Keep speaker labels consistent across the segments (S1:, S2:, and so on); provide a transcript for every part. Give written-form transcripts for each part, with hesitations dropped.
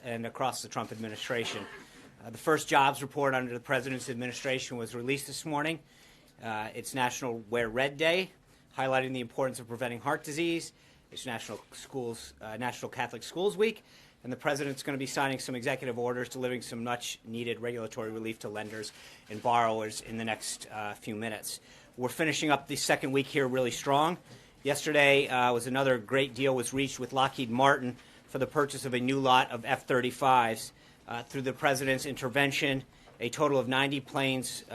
S1: and across the Trump administration. The first jobs report under the President's administration was released this morning. It's National Wear Red Day, highlighting the importance of preventing heart disease. It's National Catholic Schools Week, and the President's going to be signing some executive orders delivering some much-needed regulatory relief to lenders and borrowers in the next few minutes. We're finishing up the second week here really strong. Yesterday was another great deal was reached with Lockheed Martin for the purchase of a new lot of F-35s. Through the President's intervention, a total of 90 planes,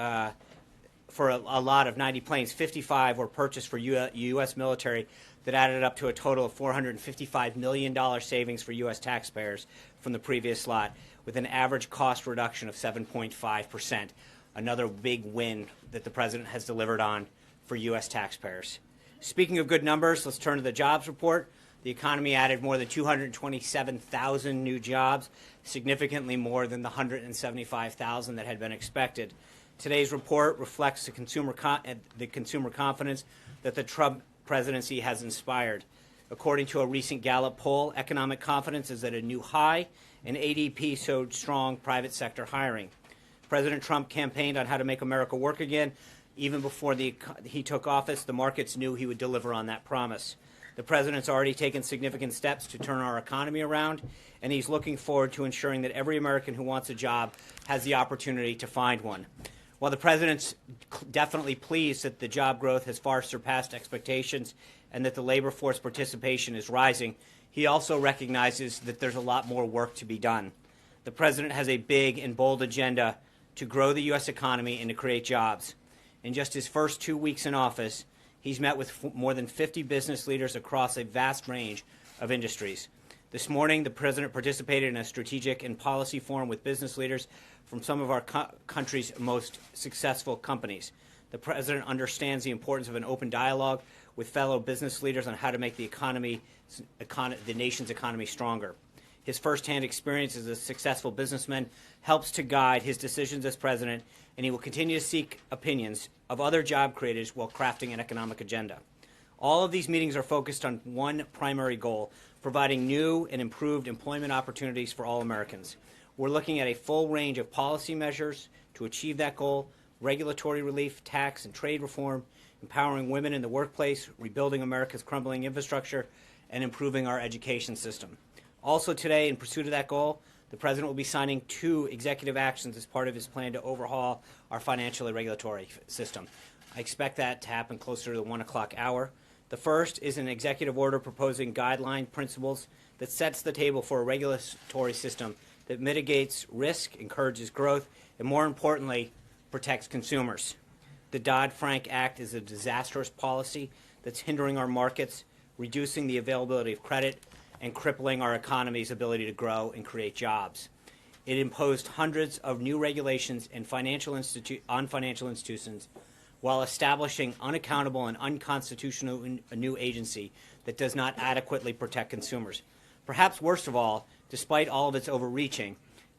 S1: for a lot of 90 planes, 55 were purchased for U.S. military that added up to a total of $455 million savings for U.S. taxpayers from the previous lot, with an average cost reduction of 7.5%. Another big win that the President has delivered on for U.S. taxpayers. Speaking of good numbers, let's turn to the jobs report. The economy added more than 227,000 new jobs, significantly more than the 175,000 that had been expected. Today's report reflects the consumer confidence that the Trump presidency has inspired. According to a recent Gallup poll, economic confidence is at a new high, and ADP showed strong private sector hiring. President Trump campaigned on how to make America work again. Even before he took office, the markets knew he would deliver on that promise. The President's already taken significant steps to turn our economy around, and he's looking forward to ensuring that every American who wants a job has the opportunity to find one. While the President's definitely pleased that the job growth has far surpassed expectations and that the labor force participation is rising, he also recognizes that there's a lot more work to be done. The President has a big and bold agenda to grow the U.S. economy and to create jobs. In just his first 2 weeks in office, he's met with more than 50 business leaders across a vast range of industries. This morning, the President participated in a strategic and policy forum with business leaders from some of our country's most successful companies. The President understands the importance of an open dialogue with fellow business leaders on how to make the nation's economy stronger. His firsthand experience as a successful businessman helps to guide his decisions as President, and he will continue to seek opinions of other job creators while crafting an economic agenda. All of these meetings are focused on one primary goal: providing new and improved employment opportunities for all Americans. We're looking at a full range of policy measures to achieve that goal: regulatory relief, tax and trade reform, empowering women in the workplace, rebuilding America's crumbling infrastructure, and improving our education system. Also today, in pursuit of that goal, the President will be signing 2 executive actions as part of his plan to overhaul our financial and regulatory system. I expect that to happen closer to the 1 o'clock hour. The first is an executive order proposing guideline principles that sets the table for a regulatory system that mitigates risk, encourages growth, and more importantly, protects consumers. The Dodd-Frank Act is a disastrous policy that's hindering our markets, reducing the availability of credit, and crippling our economy's ability to grow and create jobs. It imposed hundreds of new regulations on financial institutions while establishing unaccountable and unconstitutional a new agency that does not adequately protect consumers. Perhaps worst of all, despite all of its overreaching,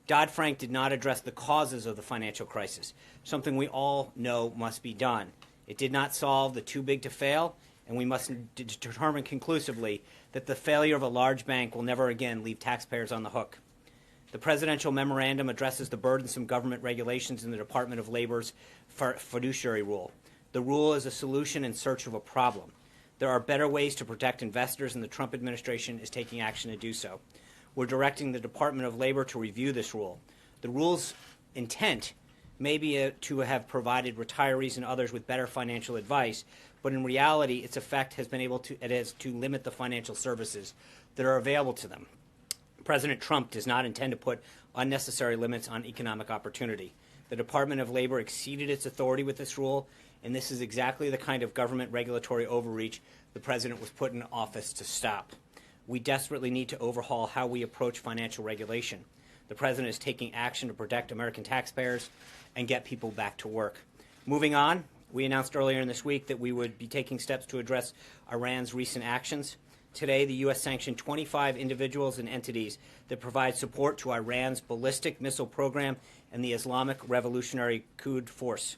S1: Dodd-Frank did not address the causes of the financial crisis, something we all know must be done. It did not solve the too big to fail, and we must determine conclusively that the failure of a large bank will never again leave taxpayers on the hook. The presidential memorandum addresses the burdensome government regulations in the Department of Labor's fiduciary rule. The rule is a solution in search of a problem. There are better ways to protect investors, and the Trump administration is taking action to do so. We're directing the Department of Labor to review this rule. The rule's intent may be to have provided retirees and others with better financial advice, but in reality, its effect has been to limit the financial services that are available to them. President Trump does not intend to put unnecessary limits on economic opportunity. The Department of Labor exceeded its authority with this rule, and this is exactly the kind of government regulatory overreach the President was put in office to stop. We desperately need to overhaul how we approach financial regulation. The President is taking action to protect American taxpayers and get people back to work. Moving on, we announced earlier in this week that we would be taking steps to address Iran's recent actions. Today, the U.S. sanctioned 25 individuals and entities that provide support to Iran's ballistic missile program and the Islamic Revolutionary Quds Force.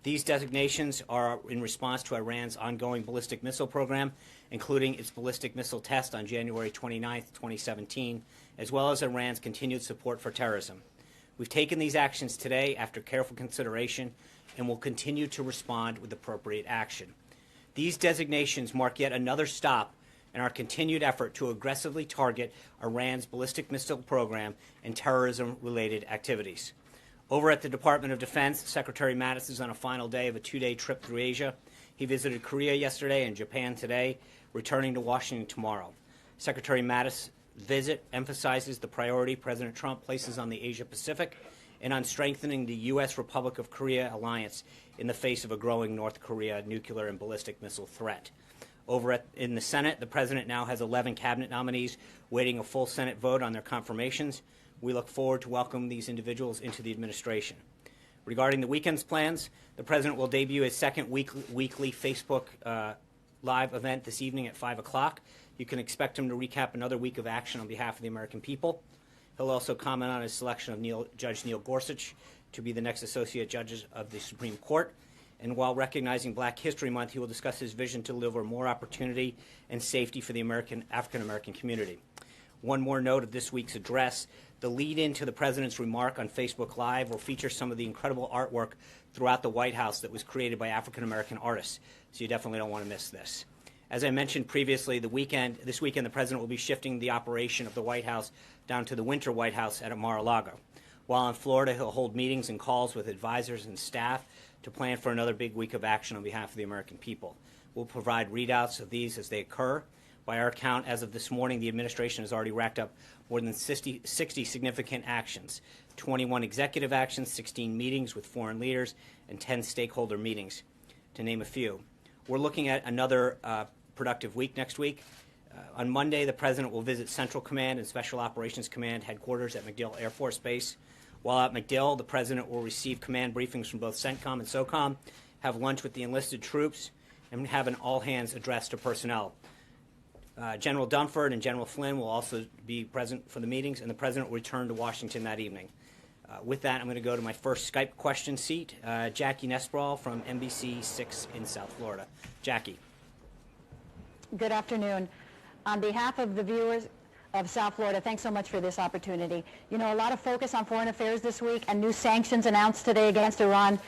S1: These designations are in response to Iran's ongoing ballistic missile program, including its ballistic missile test on January 29, 2017, as well as Iran's continued support for terrorism. We've taken these actions today after careful consideration and will continue to respond with appropriate action. These designations mark yet another stop in our continued effort to aggressively target Iran's ballistic missile program and terrorism-related activities. Over at the Department of Defense, Secretary Mattis is on a final day of a 2-day trip through Asia. He visited Korea yesterday and Japan today, returning to Washington tomorrow. Secretary Mattis' visit emphasizes the priority President Trump places on the Asia-Pacific and on strengthening the U.S. Republic of Korea alliance in the face of a growing North Korea nuclear and ballistic missile threat. In the Senate, the President now has 11 cabinet nominees waiting a full Senate vote on their confirmations. We look forward to welcoming these individuals into the administration. Regarding the weekend's plans, the President will debut his second weekly Facebook Live event this evening at 5 o'clock. You can expect him to recap another week of action on behalf of the American people. He'll also comment on his selection of Judge Neil Gorsuch to be the next Associate Judge of the Supreme Court. And while recognizing Black History Month, he will discuss his vision to deliver more opportunity and safety for the African-American community. One more note of this week's address. The lead-in to the President's remark on Facebook Live will feature some of the incredible artwork throughout the White House that was created by African-American artists. So you definitely don't want to miss this. As I mentioned previously, this weekend, the President will be shifting the operation of the White House down to the Winter White House at Mar-a-Lago. While in Florida, he'll hold meetings and calls with advisors and staff to plan for another big week of action on behalf of the American people. We'll provide readouts of these as they occur. By our count, as of this morning, the administration has already racked up more than 60 significant actions, 21 executive actions, 16 meetings with foreign leaders, and 10 stakeholder meetings, to name a few. We're looking at another productive week next week. On Monday, the President will visit Central Command and Special Operations Command headquarters at MacDill Air Force Base. While at MacDill, the President will receive command briefings from both CENTCOM and SOCOM, have lunch with the enlisted troops, and have an all-hands address to personnel. General Dunford and General Flynn will also be present for the meetings, and the President will return to Washington that evening. With that, I'm going to go to my first Skype question seat, Jackie Nesbrawl from NBC6 in South Florida. Jackie.
S2: Good afternoon. On behalf of the viewers of South Florida, thanks so much for this opportunity. You know, a lot of focus on foreign affairs this week and new sanctions announced today against Iran.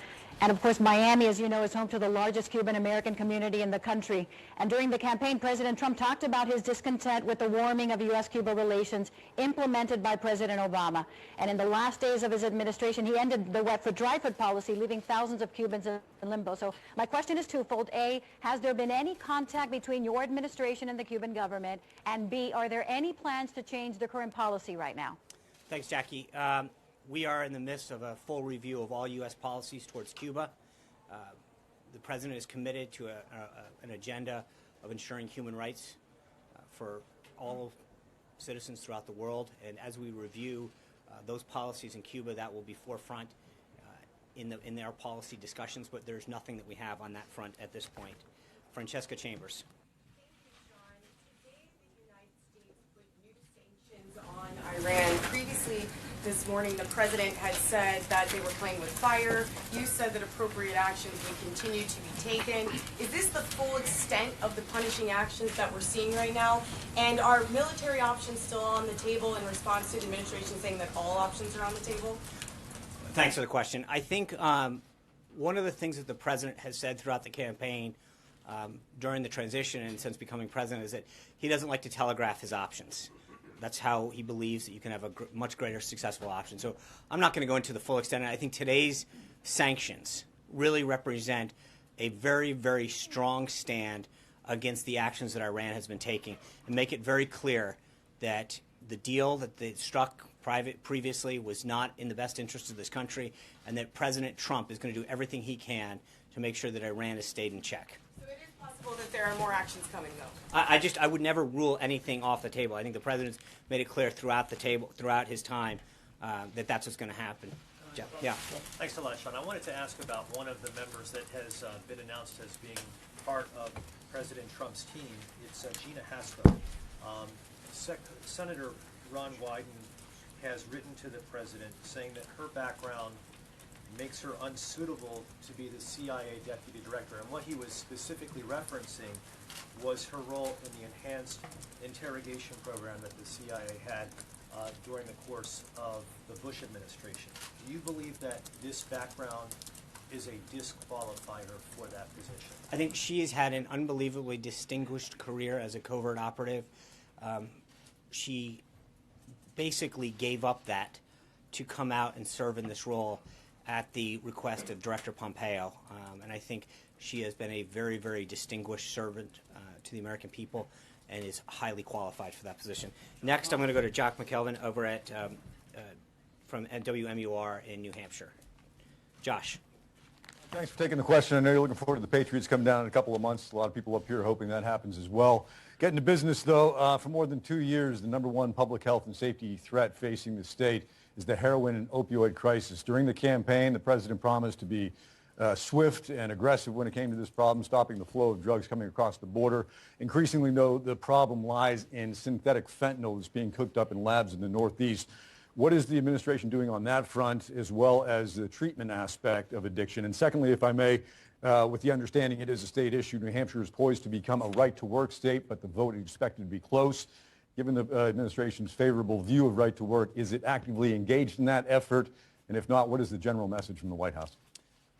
S2: And of course, Miami, as you know, is home to the largest Cuban-American community in the country. And during the campaign, President Trump talked about his discontent with the warming of US-Cuba relations implemented by President Obama. And in the last days of his administration, he ended the wet foot, dry foot policy, leaving thousands of Cubans in limbo. So my question is twofold. A, has there been any contact between your administration and the Cuban government? And B, are there any plans to change the current policy right now?
S1: Thanks, Jackie. We are in the midst of a full review of all U.S. policies towards Cuba. The President is committed to an agenda of ensuring human rights for all citizens throughout the world. And as we review those policies in Cuba, that will be forefront in our policy discussions, but there's nothing that we have on that front at this point. Francesca Chambers.
S3: On Iran. Previously this morning, the President had said that they were playing with fire. You said that appropriate actions would continue to be taken. Is this the full extent of the punishing actions that we're seeing right now? And are military options still on the table in response to the administration saying that all options are on the table?
S1: Thanks for the question. I think one of the things that the President has said throughout the campaign during the transition and since becoming President is that he doesn't like to telegraph his options. That's how he believes that you can have a much greater successful option. So I'm not going to go into the full extent. I think today's sanctions really represent a very, very strong stand against the actions that Iran has been taking and make it very clear that the deal that they struck previously was not in the best interest of this country and that President Trump is going to do everything he can to make sure that Iran has stayed in check.
S3: That there are more actions coming, though.
S1: I would never rule anything off the table. I think the President's made it clear throughout his time that that's what's going to happen. Jeff, yeah.
S4: Thanks a lot, Sean. I wanted to ask about one of the members that has been announced as being part of President Trump's team. It's Gina Haspel. Senator Ron Wyden has written to the President saying that her background makes her unsuitable to be the CIA deputy director. And what he was specifically referencing was her role in the enhanced interrogation program that the CIA had during the course of the Bush administration. Do you believe that this background is a disqualifier for that position?
S1: I think she has had an unbelievably distinguished career as a covert operative. She basically gave up that to come out and serve in this role at the request of Director Pompeo. And I think she has been a very, very distinguished servant to the American people and is highly qualified for that position. Next, I'm going to go to Jock McKelvin over at WMUR in New Hampshire. Josh.
S5: Thanks for taking the question. I know you're looking forward to the Patriots coming down in a couple of months. A lot of people up here hoping that happens as well. Getting to business, though, for more than 2 years, the #1 public health and safety threat facing the state is the heroin and opioid crisis. During the campaign, the president promised to be swift and aggressive when it came to this problem, stopping the flow of drugs coming across the border. Increasingly, though, the problem lies in synthetic fentanyl that's being cooked up in labs in the Northeast. What is the administration doing on that front, as well as the treatment aspect of addiction? And secondly, if I may, with the understanding it is a state issue, New Hampshire is poised to become a right-to-work state, but the vote is expected to be close. Given the administration's favorable view of right-to-work, is it actively engaged in that effort? And if not, what is the general message from the White House?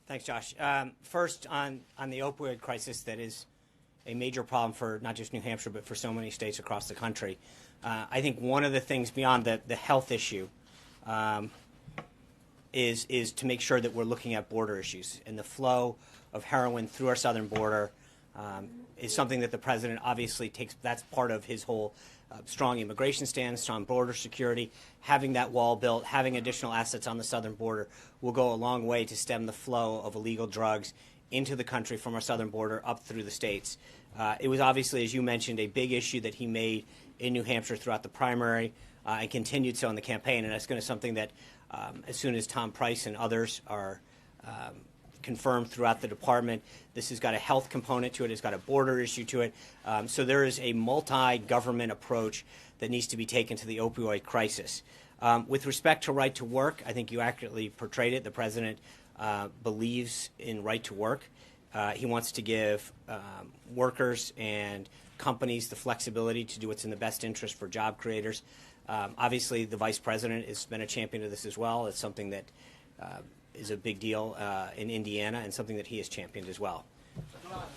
S1: Thanks, Josh. First, on the opioid crisis, that is a major problem for not just New Hampshire, but for so many states across the country. I think one of the things beyond the health issue is to make sure that we're looking at border issues. And the flow of heroin through our southern border is something that the president obviously takes. That's part of his whole strong immigration stance, strong border security. Having that wall built, having additional assets on the southern border will go a long way to stem the flow of illegal drugs into the country from our southern border up through the states. It was obviously, as you mentioned, a big issue that he made in New Hampshire throughout the primary and continued so in the campaign. And that's going to be something that as soon as Tom Price and others are confirmed throughout the department, this has got a health component to it. It's got a border issue to it. So there is a multi-government approach that needs to be taken to the opioid crisis. With respect to right to work, I think you accurately portrayed it. The president believes in right to work. He wants to give workers and companies the flexibility to do what's in the best interest for job creators. Obviously, the vice president has been a champion of this as well. It's something that is a big deal in Indiana and something that he has championed as well.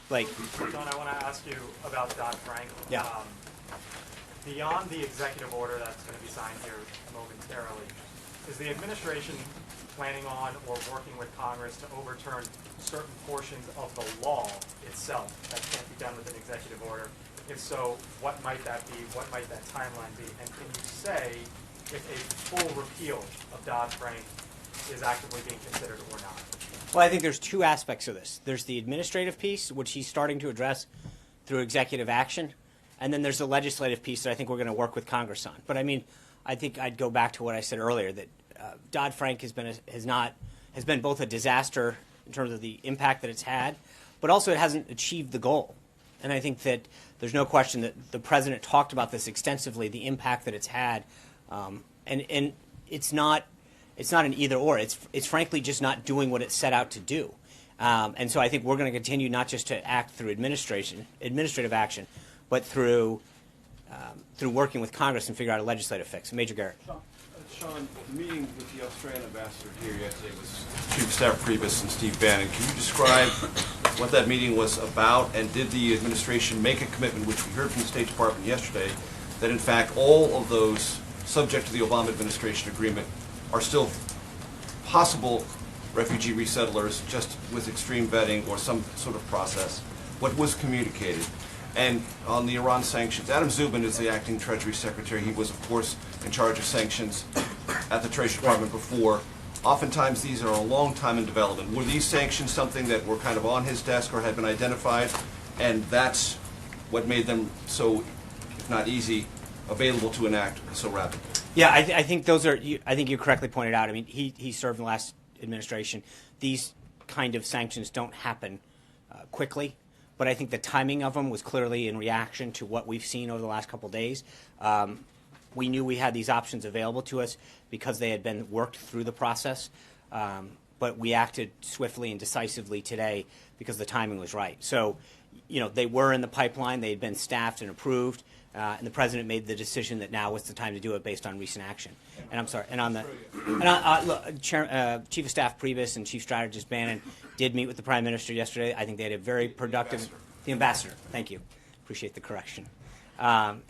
S1: Blake.
S6: John, I want to ask you about Dodd-Frank.
S1: Yeah.
S6: Beyond the executive order that's going to be signed here momentarily, is the administration planning on or working with Congress to overturn certain portions of the law itself that can't be done with an executive order? If so, what might that be? What might that timeline be? And can you say if a full repeal of Dodd-Frank is actively being considered or not?
S1: Well, I think there's two aspects of this. There's the administrative piece, which he's starting to address through executive action, and then there's the legislative piece that I think we're going to work with Congress on. But I mean, I think I'd go back to what I said earlier, that Dodd-Frank has been both a disaster in terms of the impact that it's had, but also it hasn't achieved the goal. And I think that there's no question that the president talked about this extensively, the impact that it's had, and it's not an either or. It's frankly just not doing what it set out to do. And so I think we're going to continue not just to act through administrative action, but through working with Congress and figure out a legislative fix. Major Garrett.
S7: Sean, the meeting with the Australian ambassador here yesterday was Chief of Staff Priebus and Steve Bannon. Can you describe what that meeting was about, and did the administration make a commitment, which we heard from the State Department yesterday, that in fact all of those subject to the Obama administration agreement are still possible refugee resettlers, just with extreme vetting or some sort of process? What was communicated? And on the Iran sanctions, Adam Zubin is the acting Treasury Secretary. He was, of course, in charge of sanctions at the Treasury Department before. Oftentimes, these are a long time in development. Were these sanctions something that were kind of on his desk or had been identified, and that's what made them so, if not easy, available to enact so rapidly?
S1: Yeah, I think those are. I think you correctly pointed out. I mean, he served in the last administration. These kind of sanctions don't happen quickly, but I think the timing of them was clearly in reaction to what we've seen over the last couple of days. We knew we had these options available to us because they had been worked through the process, but we acted swiftly and decisively today because the timing was right. So, you know, they were in the pipeline. They had been staffed and approved. And the president made the decision that now was the time to do it based on recent action. And I'm sorry. And on the look, Chief of Staff Priebus and Chief Strategist Bannon did meet with the Prime Minister yesterday. I think they had a very productive. The ambassador. Thank you. Appreciate the correction.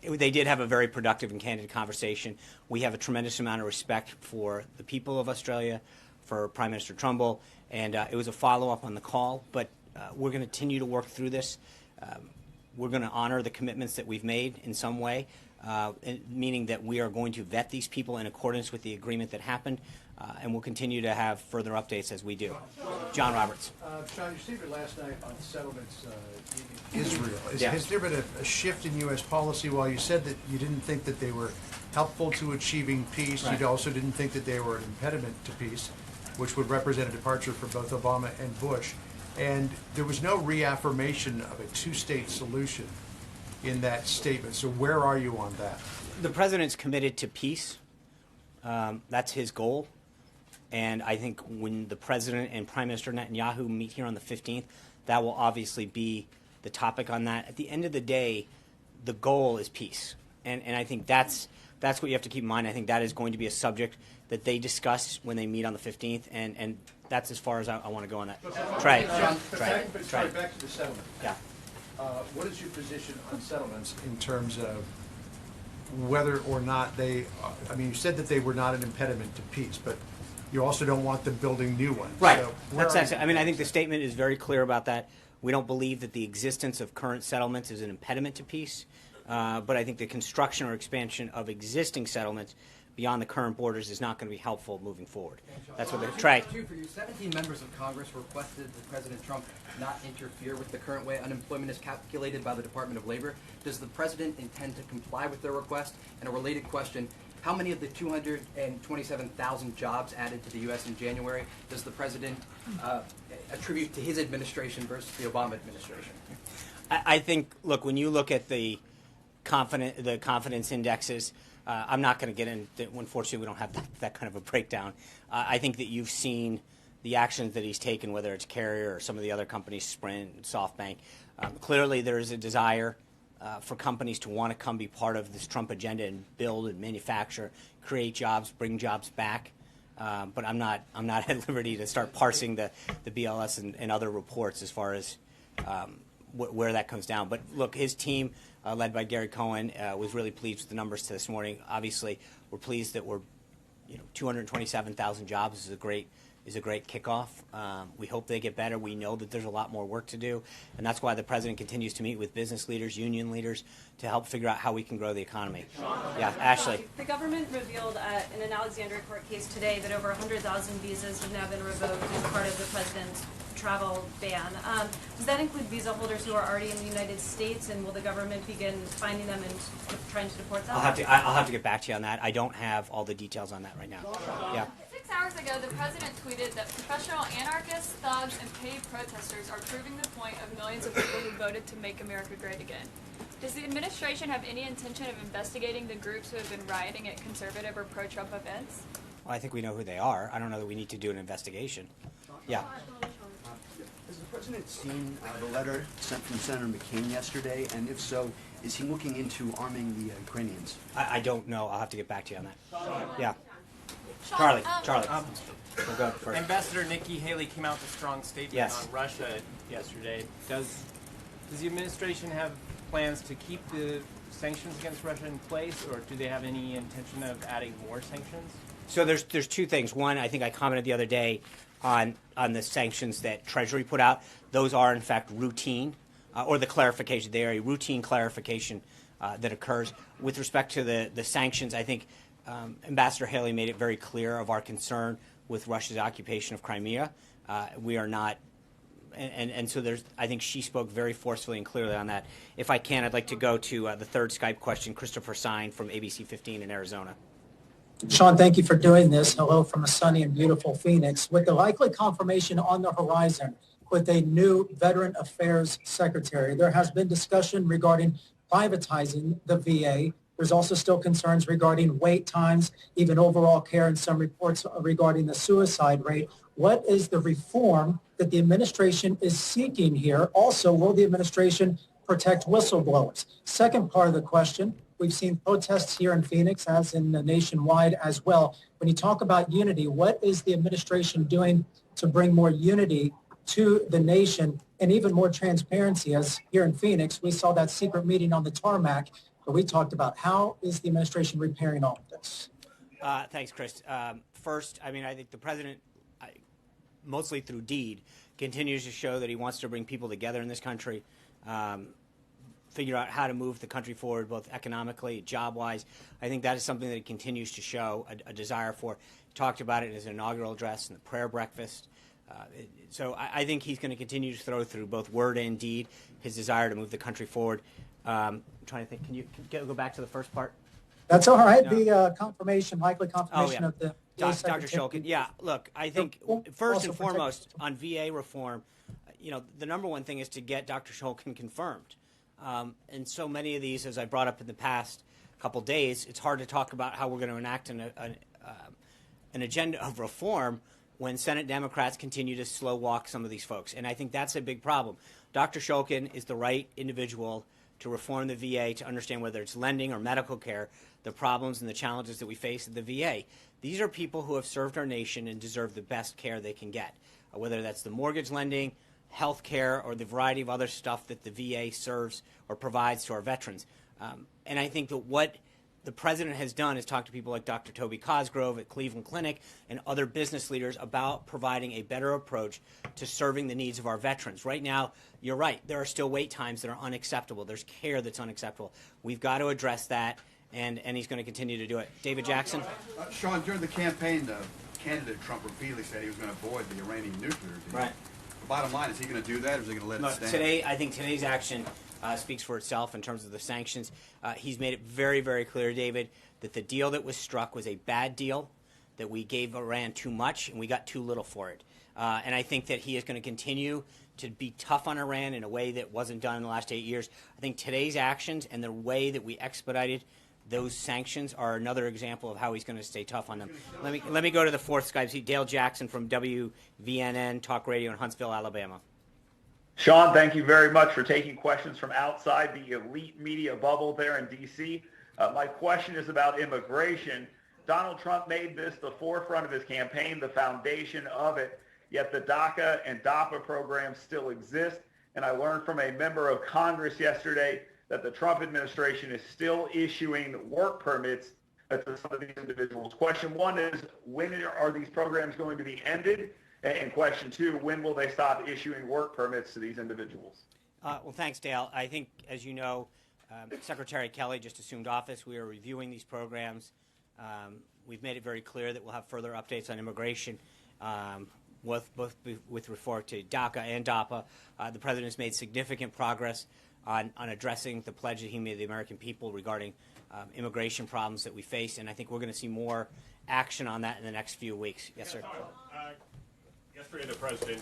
S1: They did have a very productive and candid conversation. We have a tremendous amount of respect for the people of Australia, for Prime Minister Trumbull, and it was a follow-up on the call. But we're going to continue to work through this. We're going to honor the commitments that we've made in some way, meaning that we are going to vet these people in accordance with the agreement that happened, and we'll continue to have further updates as we do. John Roberts.
S8: Sean, you stated last night on settlements in Israel.
S1: Yeah.
S8: Has there been a shift in U.S. policy? While you said that you didn't think that they were helpful to achieving peace,
S1: Right.
S8: you also didn't think that they were an impediment to peace, which would represent a departure for both Obama and Bush. And there was no reaffirmation of a two-state solution in that statement. So where are you on that?
S1: The president's committed to peace. That's his goal. And I think when the president and Prime Minister Netanyahu meet here on the 15th, that will obviously be the topic on that. At the end of the day, the goal is peace. And I think that's what you have to keep in mind. I think that is going to be a subject that they discuss when they meet on the 15th. And that's as far as I want to go on that. Trey.
S8: Back to the settlement.
S1: Yeah.
S8: What is your position on settlements in terms of whether or not they, I mean, you said that they were not an impediment to peace, but you also don't want them building new ones.
S1: Right.
S8: So
S1: I mean, I think the statement is very clear about that. We don't believe that the existence of current settlements is an impediment to peace, but I think the construction or expansion of existing settlements beyond the current borders is not going to be helpful moving forward. That's what Trey.
S9: For you, 17 members of Congress requested that President Trump not interfere with the current way unemployment is calculated by the Department of Labor. Does the president intend to comply with their request? And a related question, how many of the 227,000 jobs added to the U.S. in January does the president attribute to his administration versus the Obama administration?
S1: I think, look, when you look at the confidence indexes, I'm not going to get into, unfortunately, we don't have that kind of a breakdown. I think that you've seen the actions that he's taken, whether it's Carrier or some of the other companies, Sprint, SoftBank. Clearly, there is a desire for companies to want to come be part of this Trump agenda and build and manufacture, create jobs, bring jobs back. But I'm not at liberty to start parsing the BLS and other reports as far as where that comes down. But look, his team, led by Gary Cohen, was really pleased with the numbers to this morning. Obviously, we're pleased that we're, 227,000 jobs is a great kickoff. We hope they get better. We know that there's a lot more work to do, and that's why the president continues to meet with business leaders, union leaders, to help figure out how we can grow the economy. Yeah, Ashley.
S10: The government revealed in an Alexandria court case today that over 100,000 visas have now been revoked as part of the president's travel ban. Does that include visa holders who are already in the United States, and will the government begin finding them and trying to deport them?
S1: I'll have to get back to you on that. I don't have all the details on that right now. Yeah.
S11: 6 hours ago, the president tweeted that professional anarchists, thugs, and paid protesters are proving the point of millions of people who voted to make America great again. Does the administration have any intention of investigating the groups who have been rioting at conservative or pro-Trump events?
S1: Well, I think we know who they are. I don't know that we need to do an investigation. Yeah.
S12: Has the president seen the letter sent from Senator McCain yesterday? And if so, is he looking into arming the Ukrainians?
S1: I don't know. I'll have to get back to you on that. Yeah. Charlie. We'll go first.
S13: Ambassador Nikki Haley came out with a strong statement
S1: Yes.
S13: on Russia yesterday. Does the administration have plans to keep the sanctions against Russia in place, or do they have any intention of adding more sanctions?
S1: So there's two things. One, I think I commented the other day on the sanctions that Treasury put out. Those are, in fact, routine, or the clarification. They are a routine clarification that occurs. With respect to the sanctions, I think Ambassador Haley made it very clear of our concern with Russia's occupation of Crimea. We are not, and so I think she spoke very forcefully and clearly on that. If I can, I'd like to go to the third Skype question, Christopher Sine from ABC 15 in Arizona.
S14: Sean, thank you for doing this. Hello from a sunny and beautiful Phoenix. With the likely confirmation on the horizon with a new Veteran Affairs Secretary, there has been discussion regarding privatizing the VA. There's also still concerns regarding wait times, even overall care, and some reports regarding the suicide rate. What is the reform that the administration is seeking here? Also, will the administration protect whistleblowers. Second part of the question, we've seen protests here in Phoenix as in nationwide as well. When you talk about unity, what is the administration doing to bring more unity to the nation and even more transparency? As here in Phoenix, we saw that secret meeting on the tarmac that we talked about. How is the administration repairing all of this?
S1: Thanks, Chris. First, I mean, I think the president, mostly through deed, continues to show that he wants to bring people together in this country, figure out how to move the country forward, both economically, job-wise. I think that is something that he continues to show a desire for. He talked about it in his inaugural address and the prayer breakfast. So I think he's going to continue to throw through both word and deed his desire to move the country forward. I'm trying to think. Can you go back to the first part?
S14: That's all right. No. The confirmation, likely confirmation of the
S1: Dr. Shulkin. Yeah, look, I think first and foremost on VA reform, the number one thing is to get Dr. Shulkin confirmed. And so many of these, as I brought up in the past couple days, it's hard to talk about how we're going to enact an agenda of reform when Senate Democrats continue to slow walk some of these folks. And I think that's a big problem. Dr. Shulkin is the right individual to reform the VA, to understand whether it's lending or medical care, the problems and the challenges that we face at the VA. These are people who have served our nation and deserve the best care they can get, whether that's the mortgage lending, health care, or the variety of other stuff that the VA serves or provides to our veterans. And I think that what the president has done is talk to people like Dr. Toby Cosgrove at Cleveland Clinic and other business leaders about providing a better approach to serving the needs of our veterans. Right now, you're right, there are still wait times that are unacceptable. There's care that's unacceptable. We've got to address that, and he's going to continue to do it. David Jackson?
S15: Sean, during the campaign, candidate Trump repeatedly said he was going to avoid the Iranian nuclear deal.
S1: Right.
S15: The bottom line, is he going to do that, or is he going to let it stand?
S1: Today, I think today's action speaks for itself in terms of the sanctions. He's made it very, very clear, David, that the deal that was struck was a bad deal, that we gave Iran too much and we got too little for it. And I think that he is going to continue to be tough on Iran in a way that wasn't done in the last 8 years. I think today's actions and the way that we expedited those sanctions are another example of how he's going to stay tough on them. Let me go to the fourth Skype seat. Dale Jackson from WVNN Talk Radio in Huntsville, Alabama.
S16: Sean, thank you very much for taking questions from outside the elite media bubble there in D.C. My question is about immigration. Donald Trump made this the forefront of his campaign, the foundation of it, yet the DACA and DAPA programs still exist. And I learned from a member of Congress yesterday that the Trump administration is still issuing work permits to some of these individuals. Question one is, when are these programs going to be ended? And question two, when will they stop issuing work permits to these individuals?
S1: Well, thanks, Dale. I think, as you know, Secretary Kelly just assumed office. We are reviewing these programs. We've made it very clear that we'll have further updates on immigration, both with regard to DACA and DAPA. The President has made significant progress on addressing the pledge that he made to the American people regarding immigration problems that we face, and I think we're going to see more action on that in the next few weeks. Yes, sir.
S17: Yesterday, the President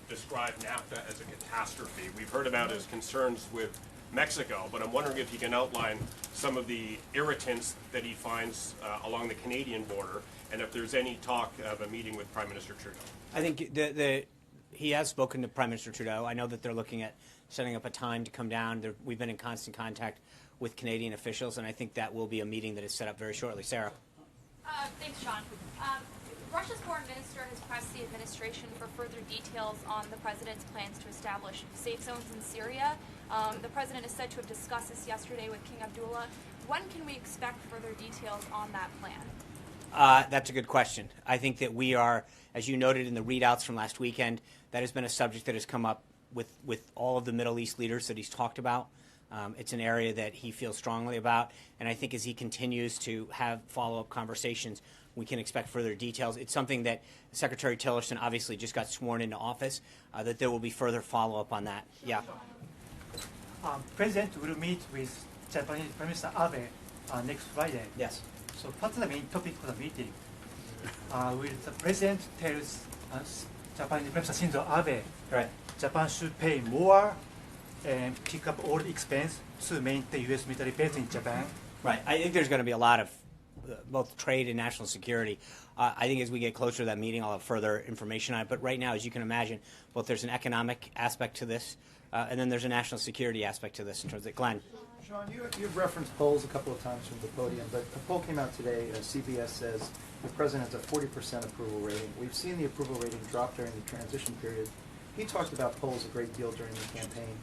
S17: described NAFTA as a catastrophe. We've heard about his concerns with Mexico, but I'm wondering if he can outline some of the irritants that he finds along the Canadian border, and if there's any talk of a meeting with Prime Minister Trudeau.
S1: I think he has spoken to Prime Minister Trudeau. I know that they're looking at setting up a time to come down. We've been in constant contact with Canadian officials, and I think that will be a meeting that is set up very shortly. Sarah.
S18: Thanks, Sean. Russia's foreign minister has pressed the administration for further details on the president's plans to establish safe zones in Syria. The president is said to have discussed this yesterday with King Abdullah. When can we expect further details on that plan?
S1: That's a good question. I think that we are, as you noted in the readouts from last weekend, that has been a subject that has come up with all of the Middle East leaders that he's talked about. It's an area that he feels strongly about, and I think as he continues to have follow-up conversations, we can expect further details. It's something that Secretary Tillerson obviously just got sworn into office, that there will be further follow-up on that. Yeah.
S19: President will meet with Japanese Prime Minister Abe next Friday.
S1: Yes.
S19: So what's the main topic for the meeting? Will the President tell Japanese Prime Minister Shinzo Abe Japan should pay more and pick up all the expense to maintain U.S. military base in Japan?
S1: Right. I think there's going to be a lot of both trade and national security. I think as we get closer to that meeting, I'll have further information on it. But right now, as you can imagine, both there's an economic aspect to this And then there's a national security aspect to this in terms of Glenn.
S20: Sean, you've referenced polls a couple of times from the podium, but a poll came out today. CBS says the president has a 40% approval rating. We've seen the approval rating drop during the transition period. He talked about polls a great deal during the campaign.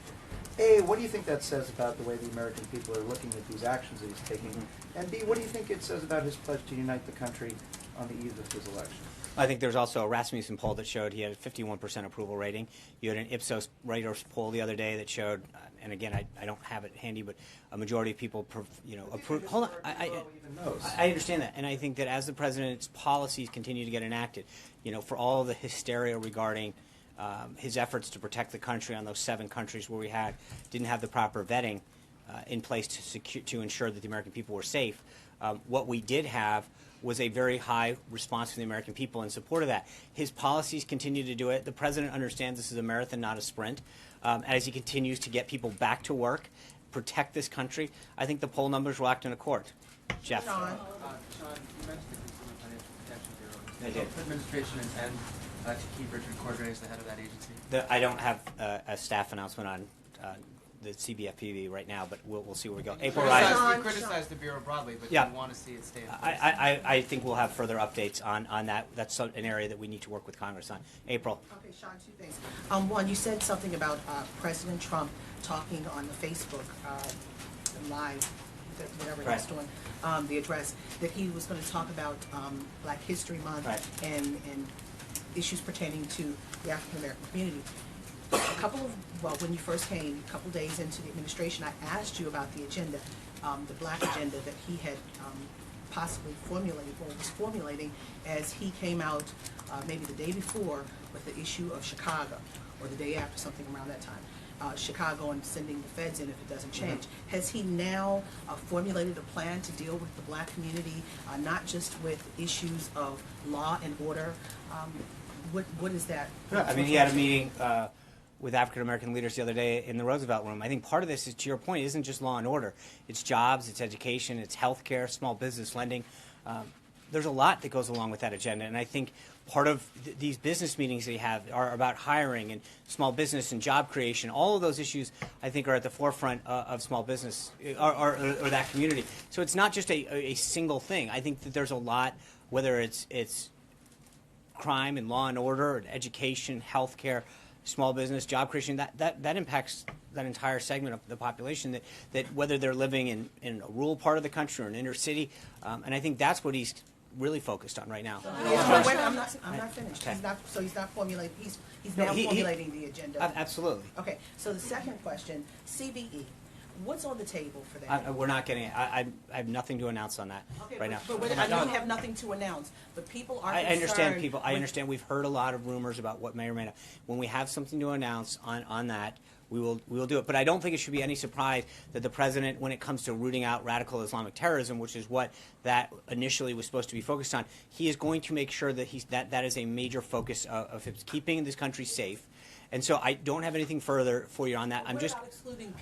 S20: A, what do you think that says about the way the American people are looking at these actions that he's taking? And B, what do you think it says about his pledge to unite the country on the eve of his election?
S1: I think there's also a Rasmussen poll that showed he had a 51% approval rating. You had an Ipsos Reuters poll the other day that showed, and again, I don't have it handy, but a majority of people, approve. Hold on, I understand that, and I think that as the president's policies continue to get enacted, for all of the hysteria regarding his efforts to protect the country on those 7 countries where we didn't have the proper vetting in place to ensure that the American people were safe, what we did have was a very high response from the American people in support of that. His policies continue to do it. The president understands this is a marathon, not a sprint. As he continues to get people back to work, protect this country, I think the poll numbers will act in accord. Jeff.
S9: Sean, you mentioned the Consumer Financial Protection Bureau.
S1: I did.
S9: Does the administration intend to keep Richard Cordray as the head of that agency?
S1: I don't have a staff announcement on the CFPB right now, but we'll see where we go. April
S9: You criticized the Bureau broadly, but
S1: yeah.
S9: you want to see it stay in place.
S1: I think we'll have further updates on that. That's an area that we need to work with Congress on. April.
S21: Okay, Sean, 2 things. One, you said something about President Trump talking on the Facebook Live, whatever he was doing, the address, that he was going to talk about Black History Month and issues pertaining to the African American community. When you first came, a couple days into the administration, I asked you about the agenda, the Black agenda that he had possibly formulated or was formulating as he came out maybe the day before with the issue of Chicago, or the day after, something around that time. Chicago and sending the feds in if it doesn't change. Has he now formulated a plan to deal with the Black community, not just with issues of law and order? What is that?
S1: I mean, he had a meeting with African American leaders the other day in the Roosevelt Room. I think part of this is, to your point, isn't just law and order. It's jobs, it's education, it's health care, small business lending. There's a lot that goes along with that agenda, and I think part of these business meetings that you have are about hiring and small business and job creation. All of those issues, I think, are at the forefront of small business or that community. So it's not just a single thing. I think that there's a lot, whether it's crime and law and order, and education, health care, small business, job creation, that impacts that entire segment of the population, that whether they're living in a rural part of the country or an inner city, and I think that's what he's really focused on right now.
S21: I'm not finished.
S1: Okay.
S21: He's not formulating. He's now formulating the agenda.
S1: Absolutely.
S21: Okay. So the second question, CBE. What's on the table for that?
S1: We're not getting it. I have nothing to announce on that right now.
S21: But I know you have nothing to announce, but people are concerned.
S1: I understand people. I understand we've heard a lot of rumors about what may or may not. When we have something to announce on that, we will do it. But I don't think it should be any surprise that the president, when it comes to rooting out radical Islamic terrorism, which is what that initially was supposed to be focused on, he is going to make sure that that is a major focus of his keeping this country safe. And so I don't have anything further for you on that. I'm just.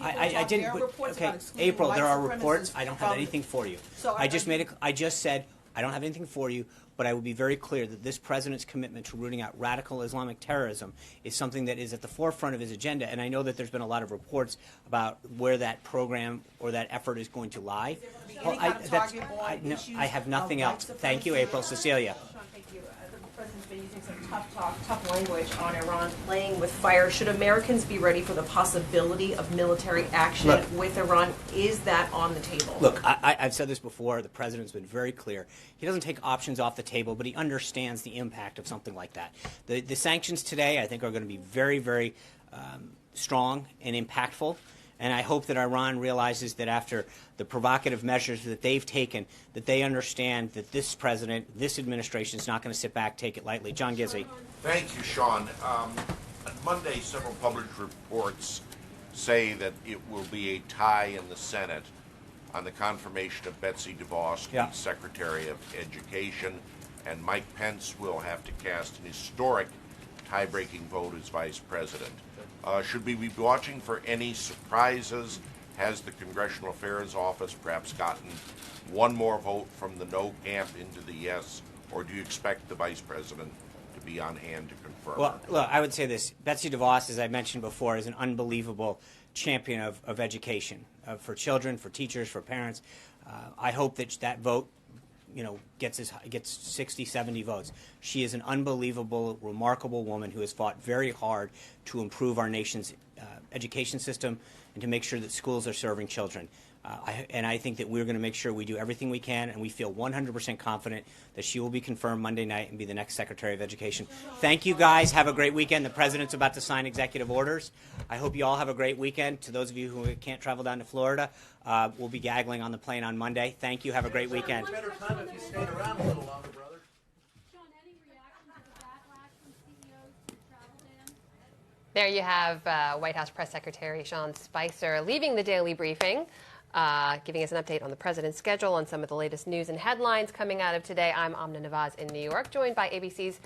S1: I didn't. Okay, April. There are reports. I don't have anything for you. I just said I don't have anything for you. But I will be very clear that this president's commitment to rooting out radical Islamic terrorism is something that is at the forefront of his agenda. And I know that there's been a lot of reports about where that program or that effort is going to lie. I have nothing else. Thank you, April. Cecilia.
S3: Thank you. The president's been using some tough talk, tough language on Iran playing with fire. Should Americans be ready for the possibility of military action with Iran? Is that on the table?
S1: Look, I've said this before. The president's been very clear. He doesn't take options off the table, but he understands the impact of something like that. The sanctions today, I think, are going to be very, very strong and impactful. And I hope that Iran realizes that after the provocative measures that they've taken, that they understand that this president, this administration is not going to sit back, take it lightly. John Gizzi.
S22: Thank you, Sean. On Monday, several published reports say that it will be a tie in the Senate on the confirmation of Betsy DeVos, the Secretary of Education, and Mike Pence will have to cast an historic tie-breaking vote as Vice President. Should we be watching for any surprises? Has the Congressional Affairs Office perhaps gotten one more vote from the no camp into the yes, or do you expect the Vice President to be on hand to confirm.
S1: Well, look, I would say this. Betsy DeVos, as I mentioned before, is an unbelievable champion of education for children, for teachers, for parents. I hope that vote, gets 60, 70 votes. She is an unbelievable, remarkable woman who has fought very hard to improve our nation's education system and to make sure that schools are serving children. I think that we're going to make sure we do everything we can, and we feel 100% confident that she will be confirmed Monday night and be the next Secretary of Education. Thank you, guys. Have a great weekend. The President's about to sign executive orders. I hope you all have a great weekend. To those of you who can't travel down to Florida, we'll be gaggling on the plane on Monday. Thank you. Have a great weekend.
S2: Better time if you stayed around a little longer, brother.
S4: There you have White House Press Secretary Sean Spicer leaving the daily briefing, giving us an update on the president's schedule, on some of the latest news and headlines coming out of today. I'm Amna Nawaz in New York, joined by ABC's